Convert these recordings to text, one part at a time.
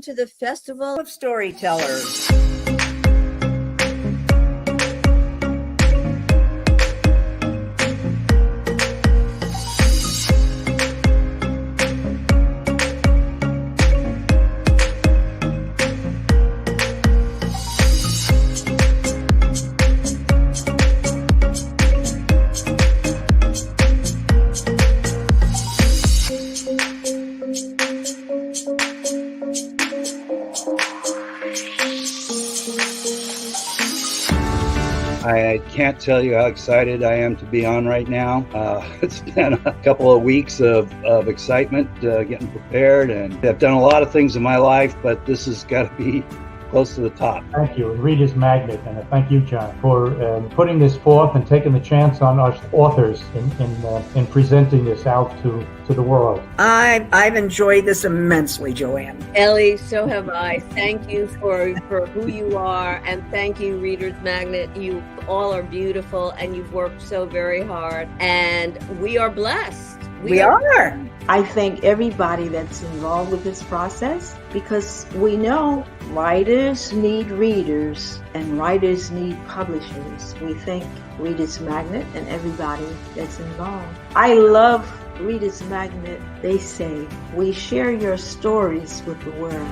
to the Festival of Storytellers. I can't tell you how excited I am to be on right now. It's been a couple of weeks of excitement, getting prepared, and I've done a lot of things in my life, but this has got to be close to the top. Thank you, Reader's Magnet, and thank you, John, for putting this forth and taking the chance on us authors in presenting this out to the world. I've enjoyed this immensely, Joanne. Ellie, so have I. Thank you for who you are, and thank you, Reader's Magnet. You all are beautiful, and you've worked so very hard, and we are blessed. We are. I thank everybody that's involved with this process, because we know writers need readers and writers need publishers. We thank Reader's Magnet and everybody that's involved. I love Reader's Magnet. They say, we share your stories with the world.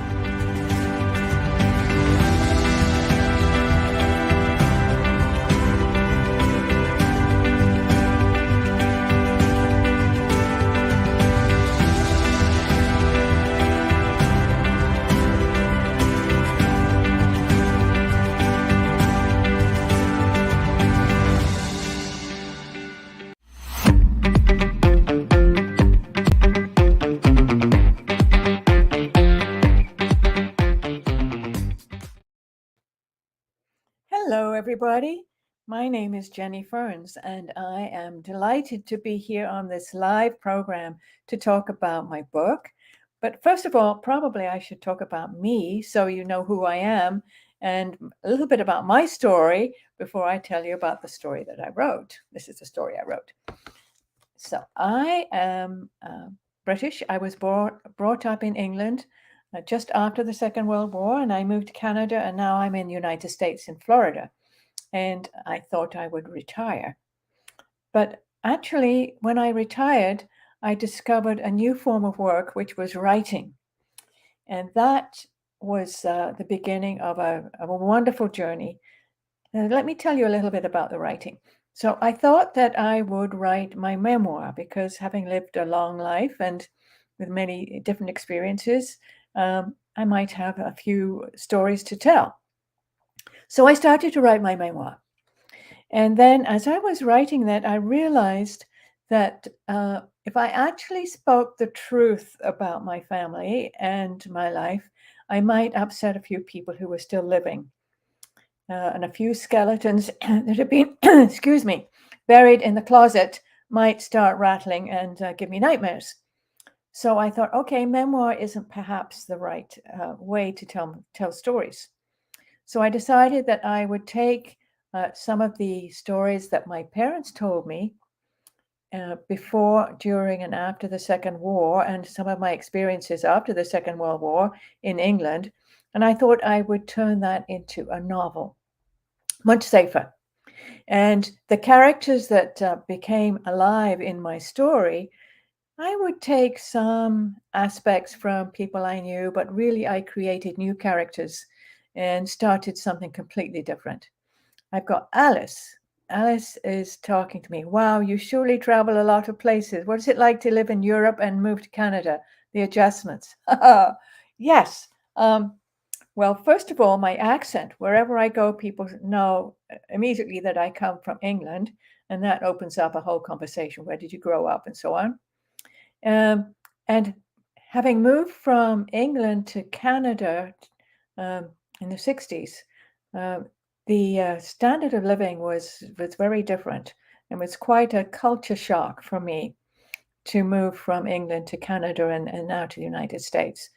Hello, everybody. My name is Jenny Ferns, and I am delighted to be here on this live program to talk about my book. But first of all, probably I should talk about me so you know who I am and a little bit about my story before I tell you about the story that I wrote. This is the story I wrote. So I am British. I was brought up in England just after the Second World War, and I moved to Canada, and now I'm in the United States in Florida. And I thought I would retire. But actually, when I retired, I discovered a new form of work, which was writing. And that was the beginning of a wonderful journey. Let me tell you a little bit about the writing. So I thought that I would write my memoir, because having lived a long life and with many different experiences, I might have a few stories to tell. So I started to write my memoir. And then as I was writing that, I realized that if I actually spoke the truth about my family and my life, I might upset a few people who were still living. And a few skeletons that had been, excuse me, buried in the closet might start rattling and give me nightmares. So I thought, okay, memoir isn't perhaps the right way to tell stories. So I decided that I would take some of the stories that my parents told me before, during, and after the Second War, and some of my experiences after the Second World War in England. And I thought I would turn that into a novel, much safer. And the characters that became alive in my story, I would take some aspects from people I knew, but really I created new characters and started something completely different. I've got Alice. Alice is talking to me. Wow, you surely travel a lot of places. What is it like to live in Europe and move to Canada? The adjustments. Yes. Well, first of all, my accent. Wherever I go, people know immediately that I come from England, and that opens up a whole conversation. Where did you grow up, and so on. And having moved from England to Canada in the 60s, the standard of living was very different, and was quite a culture shock for me to move from England to Canada and now to the United States.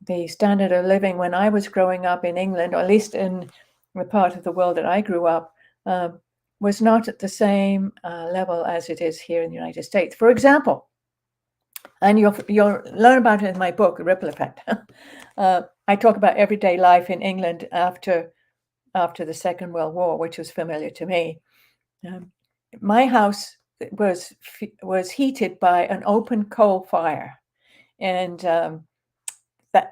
The standard of living when I was growing up in England, or at least in the part of the world that I grew up, was not at the same level as it is here in the United States. For example, and you'll learn about it in my book, The Ripple Effect. I talk about everyday life in England after the Second World War, which was familiar to me. My house was heated by an open coal fire, and that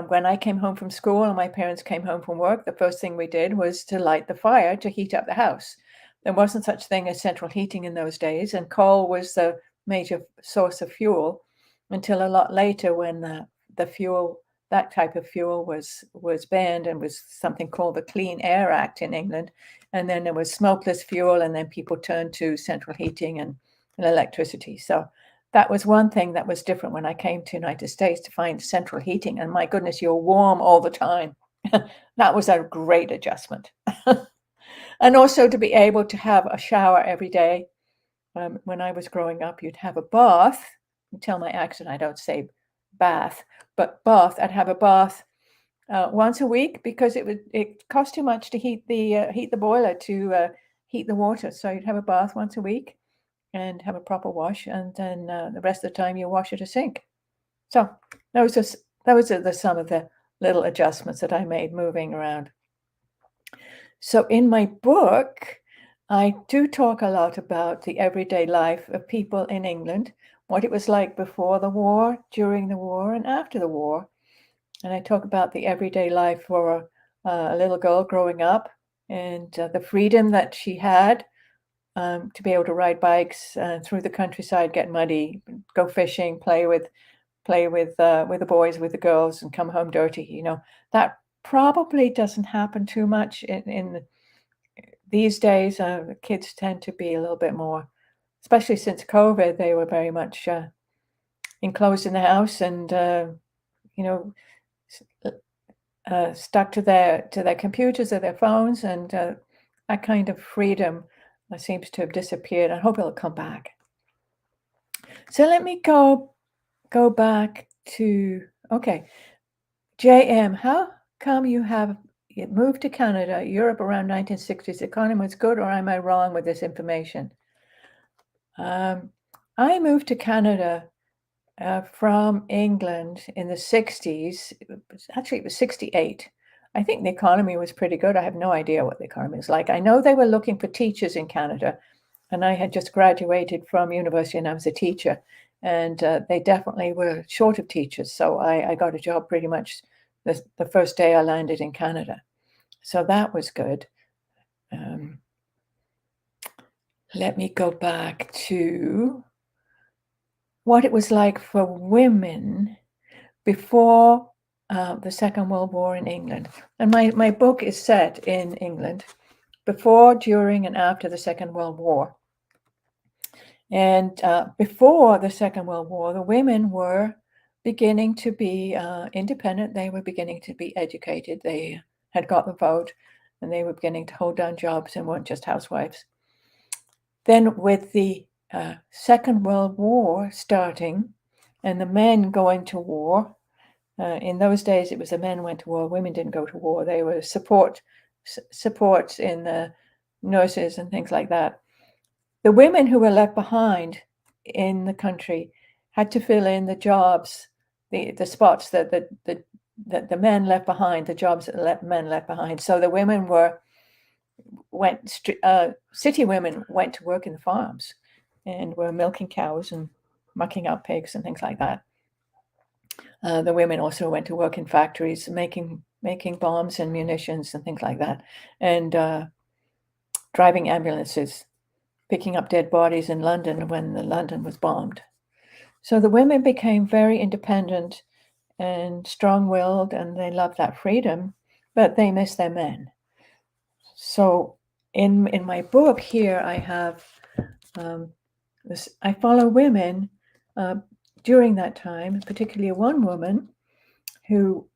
when I came home from school and my parents came home from work, the first thing we did was to light the fire to heat up the house. There wasn't such thing as central heating in those days, and coal was the major source of fuel until a lot later, when the fuel, that type of fuel, was banned, and was something called the Clean Air Act in England. And then there was smokeless fuel, and then people turned to central heating and electricity. So that was one thing that was different when I came to United States, to find central heating. And my goodness, you're warm all the time. That was a great adjustment. And also to be able to have a shower every day. When I was growing up, you'd have a bath. You tell my accent, I don't say bath, but bath. I'd have a bath once a week, because it cost too much to heat the boiler to heat the water. So you'd have a bath once a week and have a proper wash, and then the rest of the time you wash at a sink. So those are some of the little adjustments that I made moving around. So in my book, I do talk a lot about the everyday life of people in England, what it was like before the war, during the war, and after the war. And I talk about the everyday life for a little girl growing up, and the freedom that she had to be able to ride bikes through the countryside, get muddy, go fishing, play with the boys, with the girls, and come home dirty. That probably doesn't happen too much in these days. The kids tend to be a little bit more, especially since COVID. They were very much enclosed in the house, and stuck to their computers or their phones, and that kind of freedom seems to have disappeared. I hope it'll come back. So let me go back to, okay, JM, how come you moved to Canada, Europe around 1960s? The economy was good, or am I wrong with this information? I moved to Canada from England in the 60s. Actually, it was 68. I think the economy was pretty good. I have no idea what the economy was like. I know they were looking for teachers in Canada, and I had just graduated from university and I was a teacher, and they definitely were short of teachers. So I got a job pretty much the first day I landed in Canada. So that was good. Let me go back to what it was like for women before the Second World War in England. And my book is set in England before, during, and after the Second World War. And before the Second World War, the women were beginning to be independent. They were beginning to be educated. They had got the vote, and they were beginning to hold down jobs and weren't just housewives. Then with the Second World War starting and the men going to war, in those days it was the men went to war, women didn't go to war. They were support in the nurses and things like that. The women who were left behind in the country had to fill in the jobs, the spots that the men left behind, the jobs that the men left behind. So the women city women went to work in the farms and were milking cows and mucking out pigs and things like that. The women also went to work in factories, making bombs and munitions and things like that, and driving ambulances, picking up dead bodies in London when London was bombed. So the women became very independent and strong-willed, and they loved that freedom, but they missed their men. So in my book here, I have I follow women during that time, particularly one woman who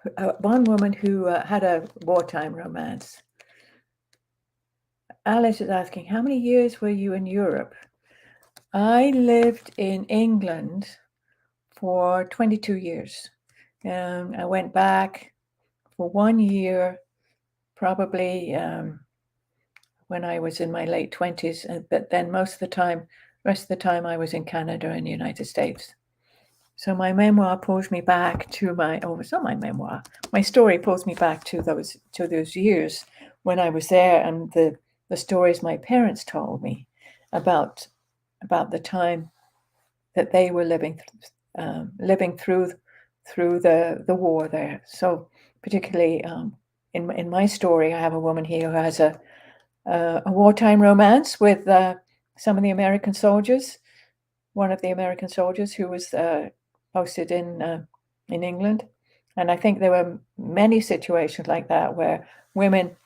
had a wartime romance. Alice is asking, how many years were you in Europe? I lived in England for 22 years. I went back for 1 year, probably when I was in my late 20s, but then rest of the time I was in Canada and the United States. So my memoir pulls me back to it's not my memoir. My story pulls me back to those years when I was there, and the stories my parents told me about the time that they were living through the war there. So particularly in my story, I have a woman here who has a wartime romance with some of the American soldiers. One of the American soldiers who was posted in England, and I think there were many situations like that where women,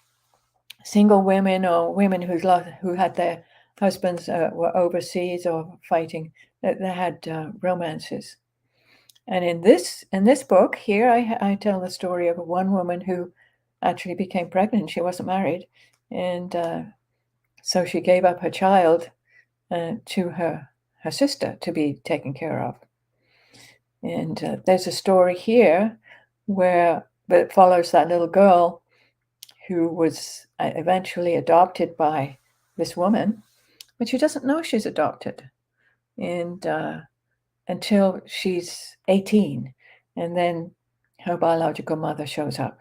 single women, or women who had their husbands were overseas or fighting, that they had romances. And in this book here, I tell the story of one woman who actually became pregnant. She wasn't married, and so she gave up her child to her sister to be taken care of. And there's a story here where it follows that little girl who was eventually adopted by this woman, but she doesn't know she's adopted, and until she's 18, and then her biological mother shows up.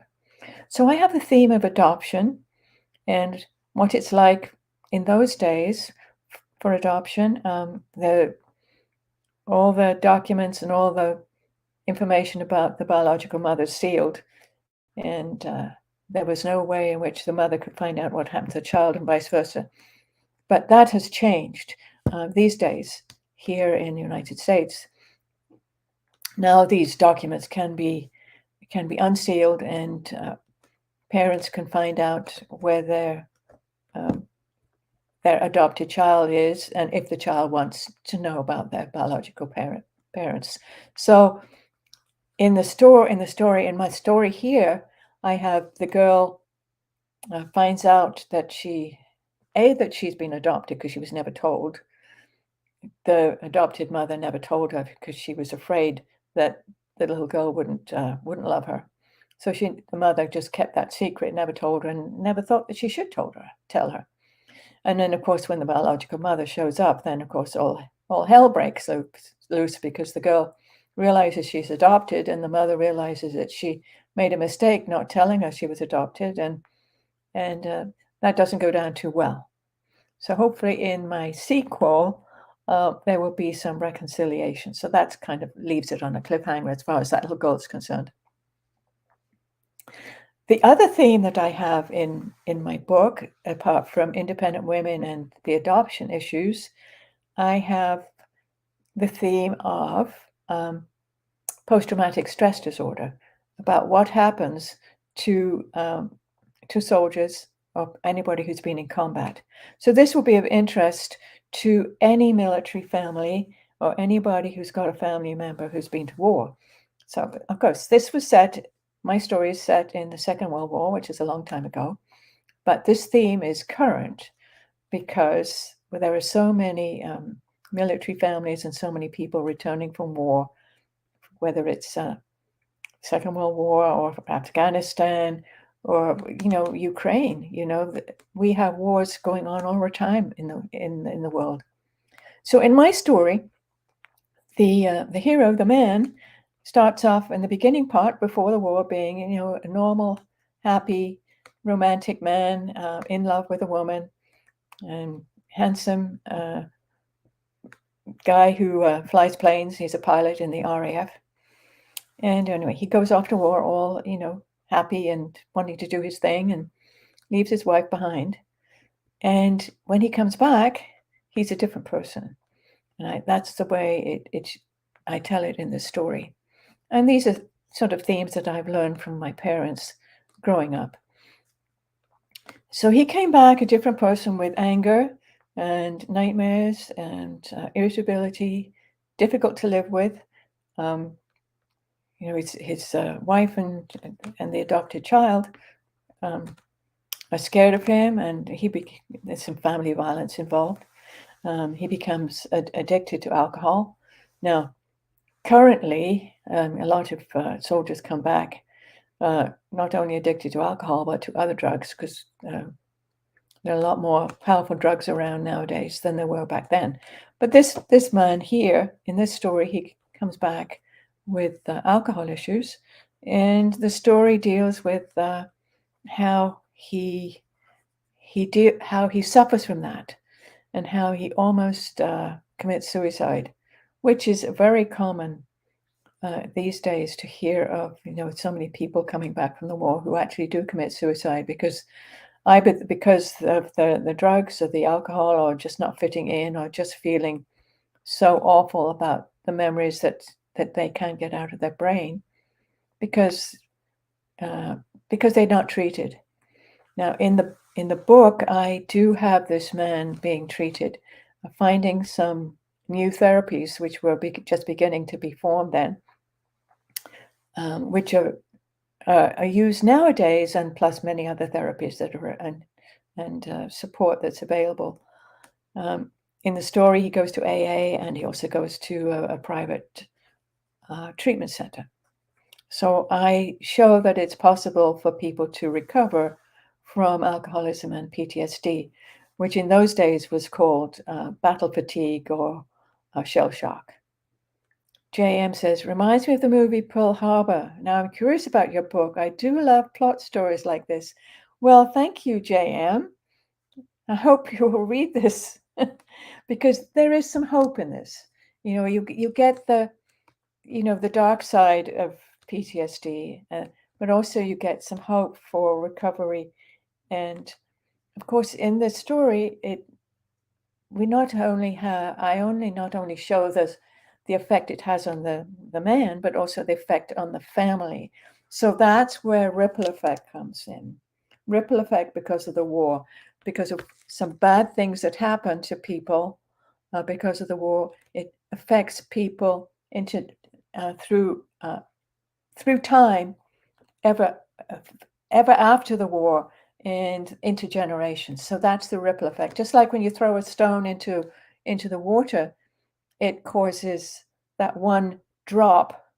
So I have the theme of adoption and what it's like in those days for adoption. All the documents and all the information about the biological mother is sealed, and there was no way in which the mother could find out what happened to the child and vice versa. But that has changed these days here in the United States. Now these documents can be unsealed, and parents can find out where their adopted child is, and if the child wants to know about their biological parents. So in my story here, I have the girl finds out that she's been adopted because she was never told. The adopted mother never told her because she was afraid that the little girl wouldn't love her. So the mother just kept that secret, never told her, and never thought that she should tell her. And then, of course, when the biological mother shows up, then, of course, all hell breaks loose because the girl realizes she's adopted, and the mother realizes that she made a mistake not telling her she was adopted, and that doesn't go down too well. So hopefully in my sequel, there will be some reconciliation. So that kind of leaves it on a cliffhanger as far as that little girl is concerned. The other theme that I have in my book, apart from independent women and the adoption issues, I have the theme of post-traumatic stress disorder, about what happens to soldiers or anybody who's been in combat. So this will be of interest to any military family or anybody who's got a family member who's been to war. So, of course, my story is set in the Second World War, which is a long time ago, but this theme is current because there are so many military families and so many people returning from war, whether it's Second World War or Afghanistan or Ukraine. We have wars going on all the time in the world. So in my story, the hero, the man, starts off in the beginning part before the war being a normal, happy, romantic man in love with a woman, and handsome guy who flies planes. He's a pilot in the RAF. And anyway, he goes off to war all, happy and wanting to do his thing, and leaves his wife behind. And when he comes back, he's a different person. And that's the way I tell it in the story. And these are sort of themes that I've learned from my parents growing up. So he came back a different person with anger and nightmares and irritability, difficult to live with. His wife and the adopted child are scared of him, and there's some family violence involved. He becomes addicted to alcohol. Now, currently, a lot of soldiers come back not only addicted to alcohol, but to other drugs, because there are a lot more powerful drugs around nowadays than there were back then. But this man here, in this story, he comes back alcohol issues, and the story deals with how he suffers from that, and how he almost commits suicide, which is very common these days to hear of. So many people coming back from the war who actually do commit suicide because because of the drugs or the alcohol, or just not fitting in, or just feeling so awful about the memories that they can't get out of their brain because they're not treated. Now, in the book, I do have this man being treated, finding some new therapies which were just beginning to be formed then, which are used nowadays, and plus many other therapies that are and support that's available. In the story, he goes to AA, and he also goes to a private treatment center. So I show that it's possible for people to recover from alcoholism and PTSD, which in those days was called battle fatigue or shell shock. JM says, reminds me of the movie Pearl Harbor. Now I'm curious about your book. I do love plot stories like this. Well, thank you, JM. I hope you will read this because there is some hope in this. You get the dark side of PTSD, but also you get some hope for recovery. And of course, in this story, I not only show the effect it has on the man, but also the effect on the family. So that's where ripple effect comes in. Ripple effect because of the war, because of some bad things that happen to people because of the war. It affects people into through time, ever after the war, and into generations. So that's the ripple effect. Just like when you throw a stone into the water, it causes that one drop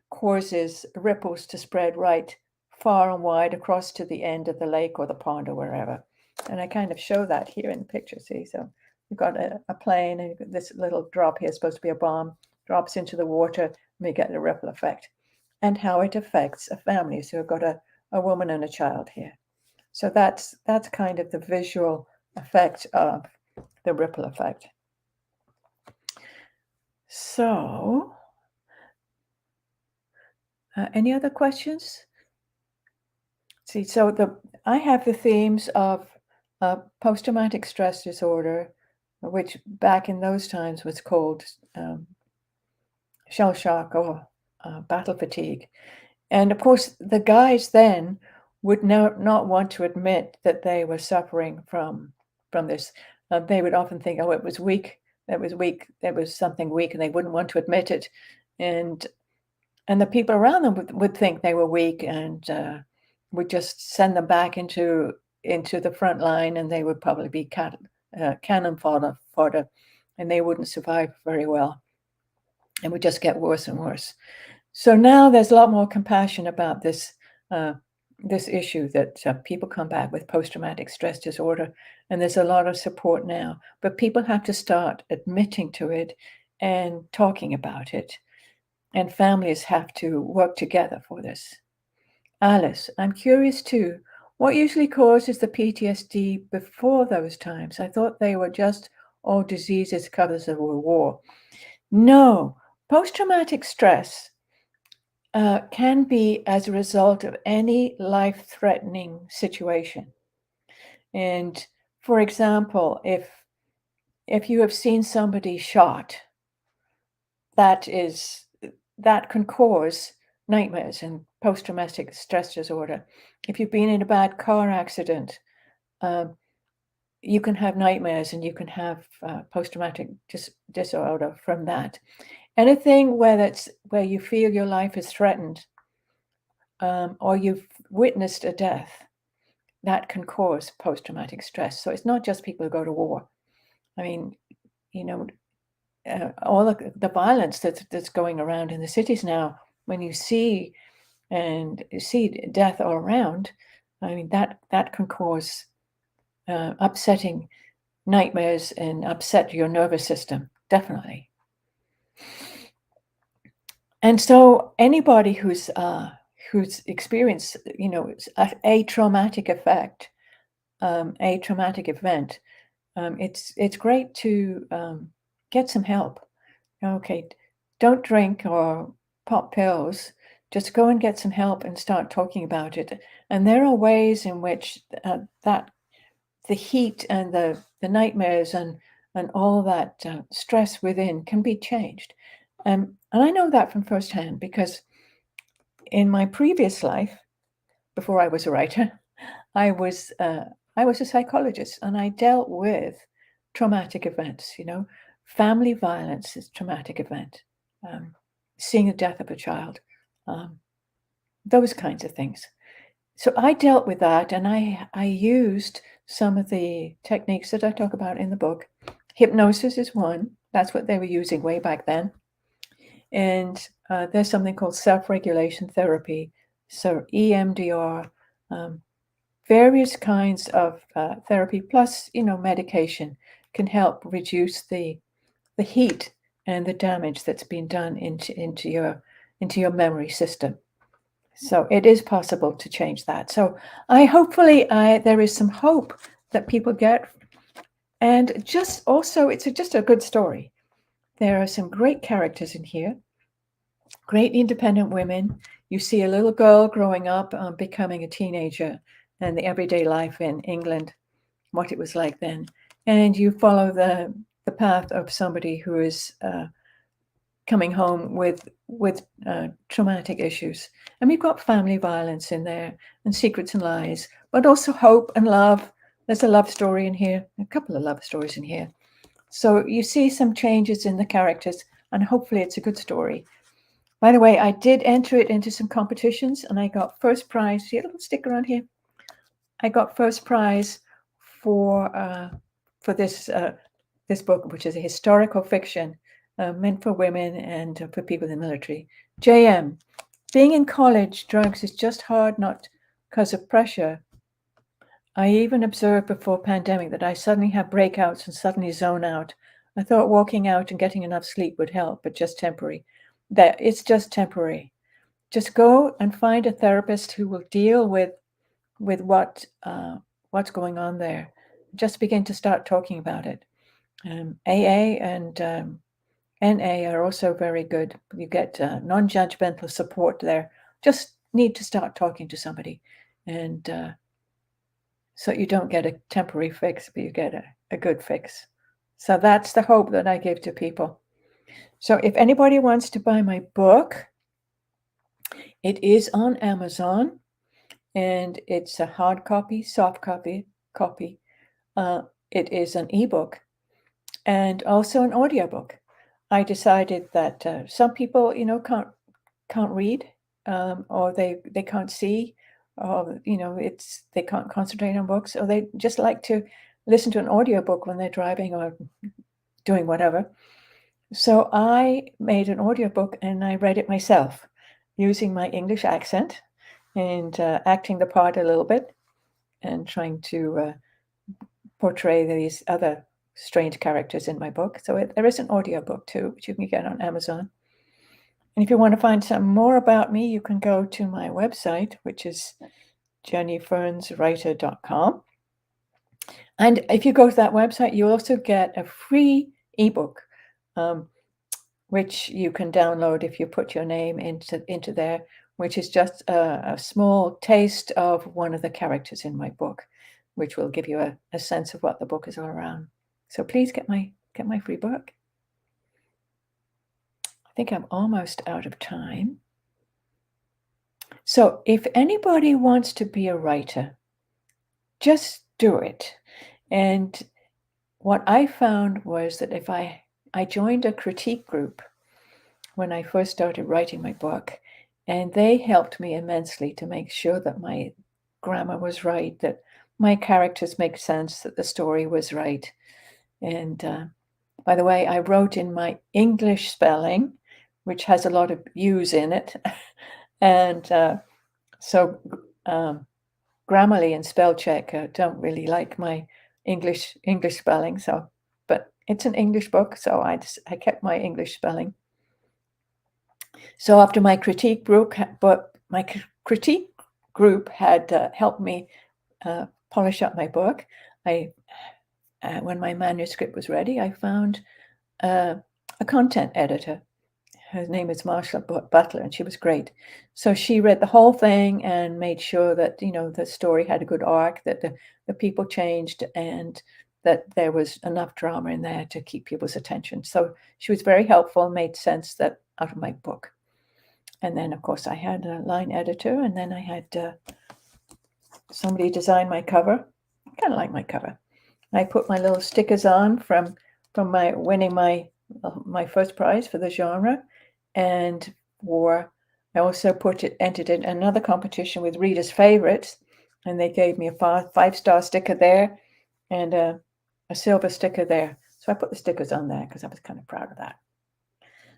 causes ripples to spread right far and wide across to the end of the lake or the pond or wherever. And I kind of show that here in the picture. See, so you've got a plane, and you've got this little drop here, supposed to be a bomb, drops into the water, and we get the ripple effect. And how it affects a family. So we've got a woman and a child here. So that's kind of the visual effect of the ripple effect. So, any other questions? See, so I have the themes of post-traumatic stress disorder, which back in those times was called shell shock or battle fatigue. And of course, the guys then would not want to admit that they were suffering from this. They would often think, oh, it was weak. That was weak. There was something weak, and they wouldn't want to admit it. And the people around them would think they were weak, and would just send them back into the front line, and they would probably be cannon fodder, and they wouldn't survive very well, and would just get worse and worse. So now there's a lot more compassion about this issue that people come back with post-traumatic stress disorder, and there's a lot of support now. But people have to start admitting to it and talking about it, and families have to work together for this. Alice, I'm curious too. What usually causes the PTSD before those times? I thought they were just all diseases because of a war. No, post-traumatic stress can be as a result of any life-threatening situation. And for example, if you have seen somebody shot, that can cause nightmares and post-traumatic stress disorder. If you've been in a bad car accident, you can have nightmares, and you can have post-traumatic disorder from that. Anything where you feel your life is threatened, or you've witnessed a death, that can cause post-traumatic stress. So it's not just people who go to war. I mean, all the violence that's going around in the cities now, when you see death all around, I mean, that can cause upsetting nightmares and upset your nervous system, definitely. And so anybody who's experienced, a traumatic effect, a traumatic event, it's great to get some help. Okay, don't drink or pop pills. Just go and get some help and start talking about it. And there are ways in which that the heat and the nightmares and all that stress within can be changed. And I know that from firsthand because in my previous life, before I was a writer, I was a psychologist, and I dealt with traumatic events. Family violence is a traumatic event. Seeing the death of a child, those kinds of things. So I dealt with that, and I used some of the techniques that I talk about in the book. Hypnosis is one. That's what they were using way back then. And there's something called self-regulation therapy, so EMDR, various kinds of therapy, plus medication can help reduce the heat and the damage that's been done into your memory system. So it is possible to change that. So hopefully there is some hope that people get, and just also it's just a good story. There are some great characters in here, great independent women. You see a little girl growing up, becoming a teenager, and the everyday life in England, what it was like then. And you follow the path of somebody who is coming home with traumatic issues. And we've got family violence in there, and secrets and lies, but also hope and love. There's a love story in here, a couple of love stories in here. So you see some changes in the characters, and hopefully it's a good story. By the way, I did enter it into some competitions, and I got first prize. See a little sticker on here? I got first prize for this book, which is a historical fiction meant for women and for people in the military. JM, being in college, drugs is just hard, not because of pressure. I even observed before pandemic that I suddenly have breakouts and suddenly zone out. I thought walking out and getting enough sleep would help, but just temporary. That it's just temporary. Just go and find a therapist who will deal with what's going on there. Just begin to start talking about it. AA and NA are also very good. You get non-judgmental support there. Just need to start talking to somebody, and so you don't get a temporary fix, but you get a good fix. So that's the hope that I give to people. So if anybody wants to buy my book, it is on Amazon, and it's a hard copy, soft copy. It is an ebook and also an audiobook. I decided that some people, can't read, or they can't see, or they can't concentrate on books, or they just like to listen to an audiobook when they're driving or doing whatever. So I made an audiobook and I read it myself using my English accent and acting the part a little bit and trying to portray these other strange characters in my book. So there is an audiobook too, which you can get on Amazon. And if you want to find some more about me, you can go to my website, which is jennyfernswriter.com. And if you go to that website, you also get a free ebook, which you can download if you put your name into there, which is just a small taste of one of the characters in my book, which will give you a sense of what the book is all around. So please get my free book. I think I'm almost out of time. So if anybody wants to be a writer, just do it. And what I found was that if I joined a critique group when I first started writing my book, and they helped me immensely to make sure that my grammar was right, that my characters make sense, that the story was right. And by the way, I wrote in my English spelling, which has a lot of U's in it. And so Grammarly and spell check don't really like my English spelling. So, but it's an English book, so I kept my English spelling. So after my critique group, but my critique group had helped me polish up my book. When my manuscript was ready, I found a content editor. Her name is Marsha Butler, and she was great. So she read the whole thing and made sure that the story had a good arc, that the people changed, and that there was enough drama in there to keep people's attention. So she was very helpful, made sense that out of my book. And then, of course, I had a line editor, and then I had somebody design my cover. I kind of like my cover. I put my little stickers on from my winning my first prize for the genre, and I also entered in another competition with readers' favorites, and they gave me a 5-star sticker there, and a silver sticker there. So I put the stickers on there because I was kind of proud of that.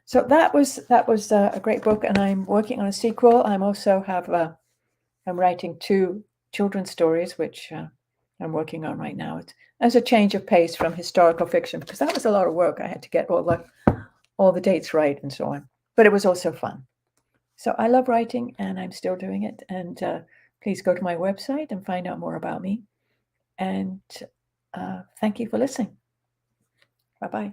So that was a great book, and I'm working on a sequel. I'm also I'm writing 2 children's stories, which I'm working on right now. It's as a change of pace from historical fiction, because that was a lot of work. I had to get all the dates right and so on, but it was also fun. So I love writing, and I'm still doing it. And please go to my website and find out more about me. And thank you for listening. Bye-bye.